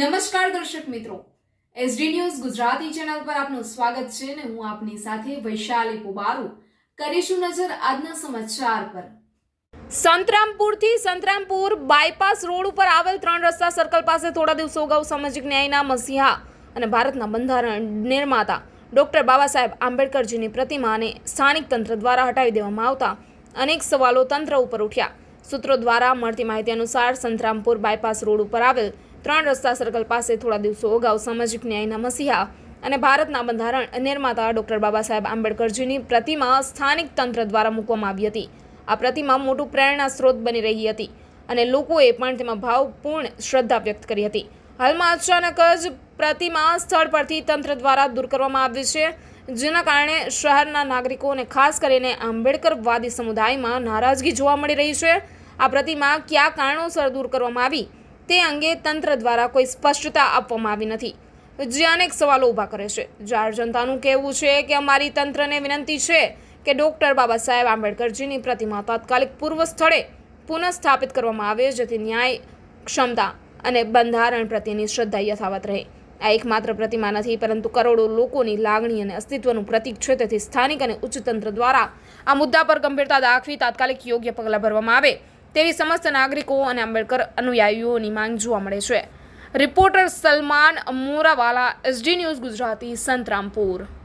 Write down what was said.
નમસ્કાર દર્શક મિત્રો, એસડી ન્યૂઝ ગુજરાતી ચેનલ પર આપનું સ્વાગત છે અને હું આપની સાથે વૈશાલી પોબારુ કરીશું નજર આજના સમાચાર પર। સંતરામપુરથી સંતરામપુર બાયપાસ રોડ ઉપર આવેલ 3 રસ્તા સર્કલ પાસે થોડા દિવસો અગાઉ સામાજિક ન્યાયના મસીહા અને ભારતના બંધારણ નિર્માતા ડોક્ટર બાબા સાહેબ આંબેડકરજીની પ્રતિમાને સ્થાનિક તંત્ર દ્વારા હટાવી દેવામાં આવતા અનેક સવાલો તંત્ર ઉપર ઉઠ્યા। સૂત્રો દ્વારા મળતી માહિતી અનુસાર સંતરામપુર બાયપાસ રોડ ઉપર આવેલ 3 રસ્તા સર્કલ પાસે થોડા દિવસો અગાઉ સામાજિક ન્યાયના મસીહા અને ભારતના બંધારણ નિર્માતા ડોક્ટર બાબા સાહેબ આંબેડકરજીની પ્રતિમા સ્થાનિક તંત્ર દ્વારા મૂકવામાં આવી હતી। આ પ્રતિમા મોટું પ્રેરણા સ્ત્રોત બની રહી હતી અને લોકોએ પણ તેમાં ભાવપૂર્ણ શ્રદ્ધા વ્યક્ત કરી હતી। હાલમાં અચાનક જ પ્રતિમા સ્થળ પરથી તંત્ર દ્વારા દૂર કરવામાં આવી છે, જેના કારણે શહેરના નાગરિકો અને ખાસ કરીને આંબેડકરવાદી સમુદાયમાં નારાજગી જોવા મળી રહી છે। આ પ્રતિમા કયા કારણોસર દૂર કરવામાં આવી તે અંગે તંત્ર દ્વારા કોઈ સ્પષ્ટતા આપવામાં આવી નથી, જે અનેક સવાલો ઊભા કરે છે। જાહેર જનતાનું કહેવું છે કે અમારી તંત્રને વિનંતી છે કે ડોક્ટર બાબા સાહેબ આંબેડકરજીની પ્રતિમા તાત્કાલિક પૂર્વ સ્થળે પુનઃસ્થાપિત કરવામાં આવે, જેથી ન્યાય, ક્ષમતા અને બંધારણ પ્રત્યેની શ્રદ્ધા યથાવત રહે। આ એકમાત્ર પ્રતિમા નથી, પરંતુ કરોડો લોકોની લાગણી અને અસ્તિત્વનું પ્રતીક છે, તેથી સ્થાનિક અને ઉચ્ચ તંત્ર દ્વારા આ મુદ્દા પર ગંભીરતા દાખવી તાત્કાલિક યોગ્ય પગલાં ભરવામાં આવે તેવી સમસ્ત નાગરિકો અને આંબેડકર અનુયાયીઓની માંગ જોવા મળે છે। Reporter Salman Morawala, SD news Gujarati, Santrampur.